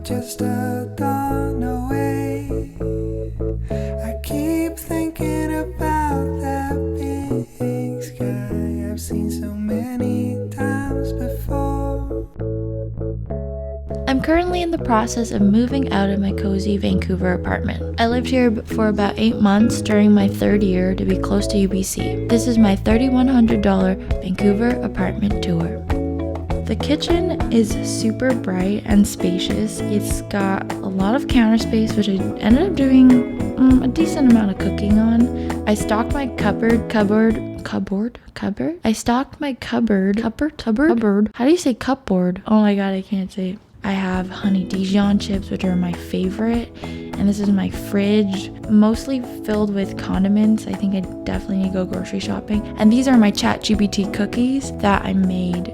just a dawn away. I keep thinking about that big sky I've seen so many times before. I'm currently in the process of moving out of my cozy Vancouver apartment. I lived here for about 8 months during my 3rd year to be close to UBC. This is my $3,100 Vancouver apartment tour. The kitchen is super bright and spacious. It's got a lot of counter space, which I ended up doing a decent amount of cooking on. I stocked my cupboard. I stocked my cupboard. How do you say cupboard? Oh my god, I can't say it. I have honey Dijon chips, which are my favorite, and this is my fridge, mostly filled with condiments. I think I definitely need to go grocery shopping. And these are my ChatGPT cookies that I made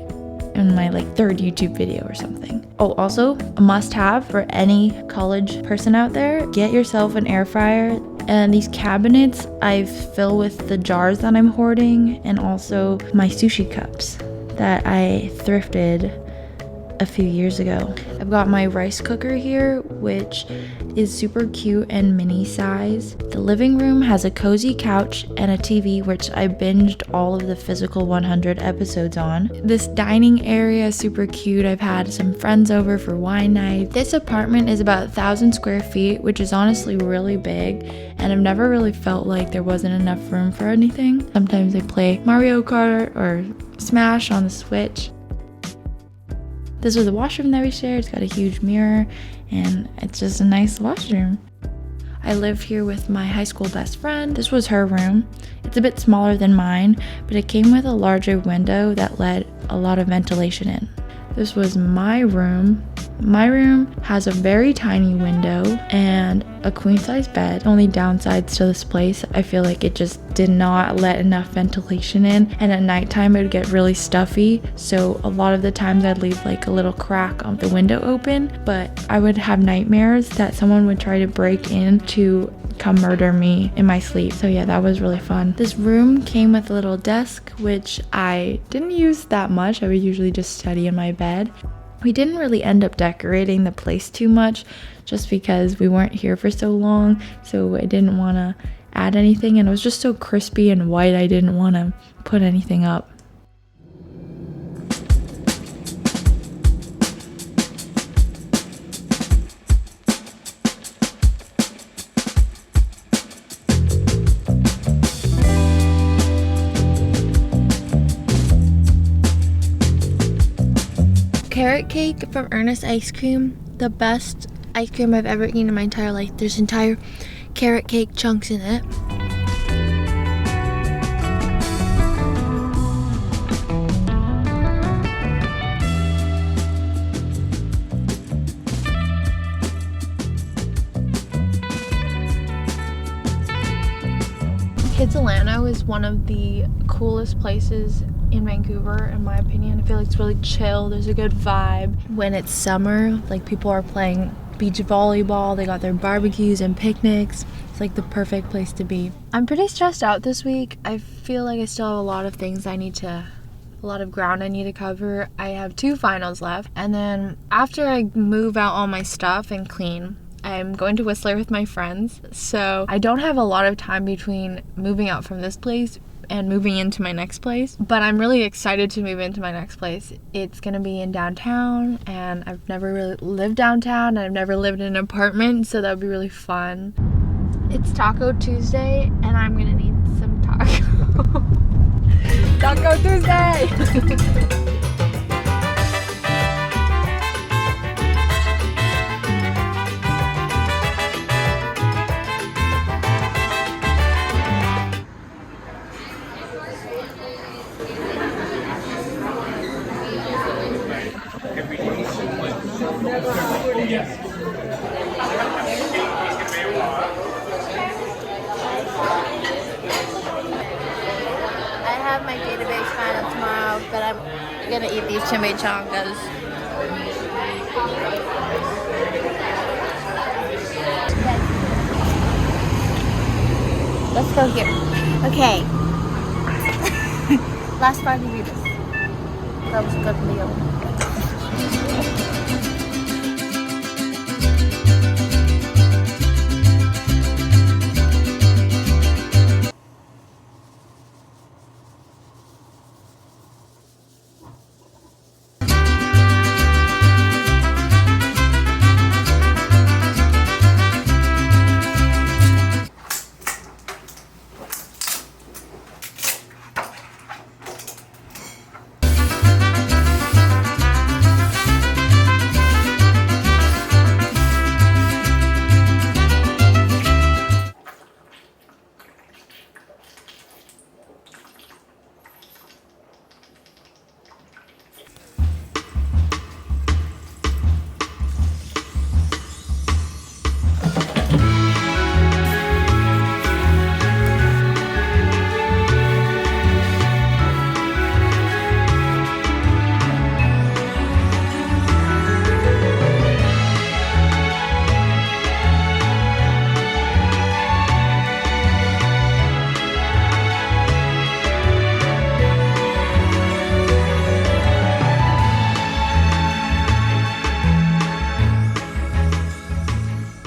in my 3rd YouTube video or something. Oh, also a must-have for any college person out there: get yourself an air fryer. And these cabinets I fill with the jars that I'm hoarding, and also my sushi cups that I thrifted a few years ago. I've got my rice cooker here, which is super cute and mini size. The living room has a cozy couch and a TV, which I binged all of the Physical 100 episodes on. This dining area is super cute. I've had some friends over for wine night. This apartment is about 1,000 square feet, which is honestly really big, and I've never really felt like there wasn't enough room for anything. Sometimes I play Mario Kart or Smash on the Switch. This was the washroom that we shared. It's got a huge mirror, and it's just a nice washroom. I lived here with my high school best friend. This was her room. It's a bit smaller than mine, but it came with a larger window that let a lot of ventilation in. This was my room. My room has a very tiny window and a queen size bed. Only downsides to this place, I feel like it just did not let enough ventilation in, and at nighttime it would get really stuffy, so a lot of the times I'd leave a little crack on the window open, but I would have nightmares that someone would try to break in to come murder me in my sleep. So yeah, that was really fun. This room came with a little desk, which I didn't use that much. I would usually just study in my bed. We didn't really end up decorating the place too much just because we weren't here for so long, so I didn't want to add anything, and it was just so crispy and white I didn't want to put anything up. Carrot cake from Ernest Ice Cream, the best ice cream I've ever eaten in my entire life. There's entire carrot cake chunks in it. Kitsilano is one of the coolest places in Vancouver, in my opinion. I feel like it's really chill. There's a good vibe. When it's summer, people are playing beach volleyball. They got their barbecues and picnics. It's the perfect place to be. I'm pretty stressed out this week. I feel like I still have a lot of ground I need to cover. I have 2 finals left, and then after I move out all my stuff and clean, I'm going to Whistler with my friends, so I don't have a lot of time between moving out from this place and moving into my next place, but I'm really excited to move into my next place. It's gonna be in downtown, and I've never really lived downtown, and I've never lived in an apartment, so that would be really fun. It's Taco Tuesday, and I'm gonna need some taco. Taco Tuesday! I have my database final tomorrow, but I'm gonna eat these chimichangas. Let's go here. Okay. Last margaritas. That was a good meal.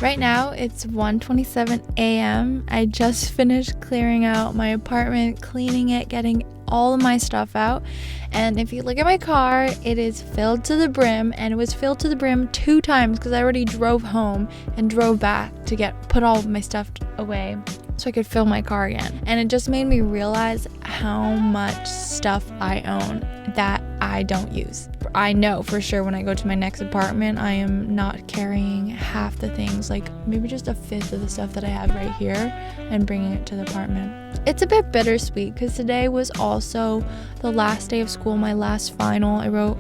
Right now it's 1:27 a.m. I just finished clearing out my apartment, cleaning it, getting all of my stuff out. And if you look at my car, it is filled to the brim, and it was filled to the brim 2 times because I already drove home and drove back to put all of my stuff away so I could fill my car again. And it just made me realize how much stuff I own that I don't use. I know for sure when I go to my next apartment, I am not carrying half the things, like maybe just a fifth of the stuff that I have right here, and bringing it to the apartment. It's a bit bittersweet because today was also the last day of school, my last final. I wrote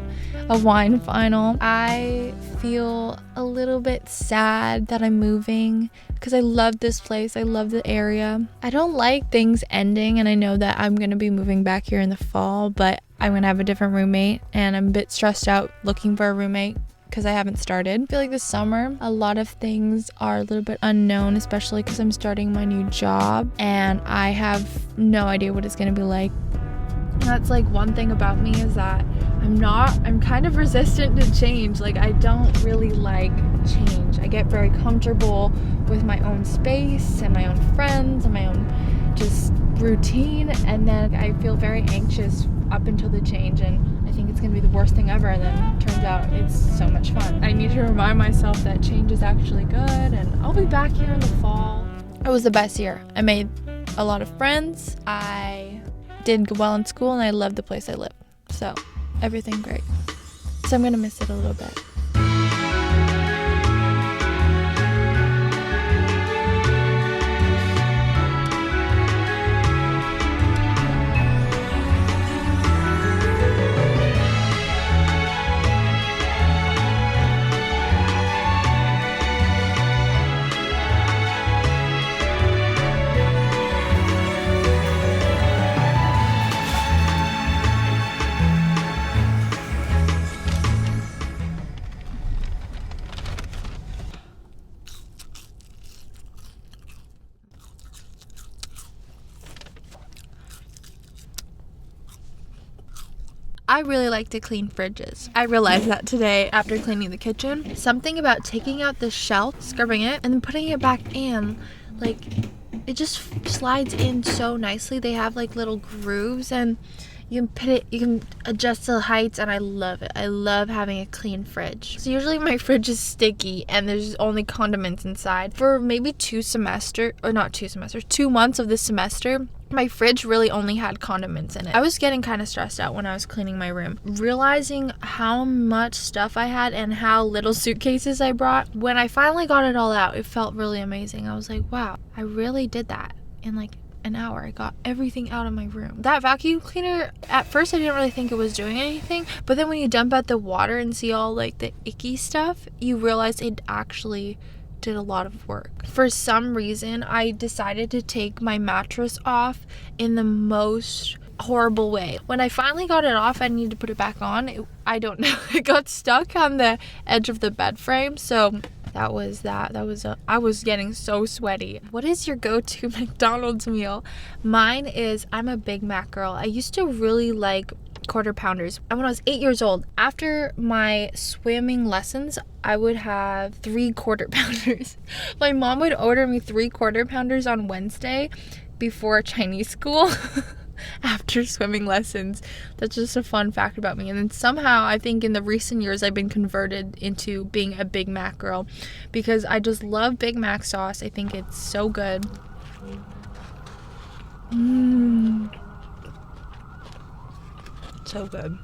a wine final. I feel a little bit sad that I'm moving because I love this place. I love the area. I don't like things ending, and I know that I'm going to be moving back here in the fall, but I'm going to have a different roommate, and I'm a bit stressed out looking for a roommate because I haven't started. I feel like this summer, a lot of things are a little bit unknown, especially because I'm starting my new job, and I have no idea what it's going to be like. That's like one thing about me is that I'm kind of resistant to change. Like, I don't really like change. I get very comfortable with my own space and my own friends and my own just routine, and then I feel very anxious up until the change, and I think it's gonna be the worst thing ever, and then it turns out it's so much fun. I need to remind myself that change is actually good, and I'll be back here in the fall. It was the best year. I made a lot of friends. I did well in school, and I love the place I live. So everything great. So I'm gonna miss it a little bit. I really like to clean fridges. I realized that today after cleaning the kitchen. Something about taking out the shelf, scrubbing it, and then putting it back in, like, it just slides in so nicely. They have like little grooves, and you can adjust the heights, and I love it. I love having a clean fridge. So usually my fridge is sticky and there's only condiments inside. For maybe 2 months of this semester, my fridge really only had condiments in it. I was getting kind of stressed out when I was cleaning my room, realizing how much stuff I had and how little suitcases I brought. When I finally got it all out, it felt really amazing. I was like, wow, I really did that in like an hour. I got everything out of my room. That vacuum cleaner, at first I didn't really think it was doing anything, but then when you dump out the water and see all like the icky stuff, you realize it actually did a lot of work. For some reason, I decided to take my mattress off in the most horrible way. When I finally got it off, I needed to put it back on. I don't know. It got stuck on the edge of the bed frame, so that was I was getting so sweaty. What is your go-to McDonald's meal? Mine is, I'm a Big Mac girl. I used to really like Quarter Pounders. And when I was 8 years old, after my swimming lessons, I would have 3 Quarter Pounders. My mom would order me 3 Quarter Pounders on Wednesday before Chinese school. After swimming lessons. That's just a fun fact about me. And then somehow I think in the recent years I've been converted into being a Big Mac girl because I just love Big Mac sauce. I think it's so good. So good.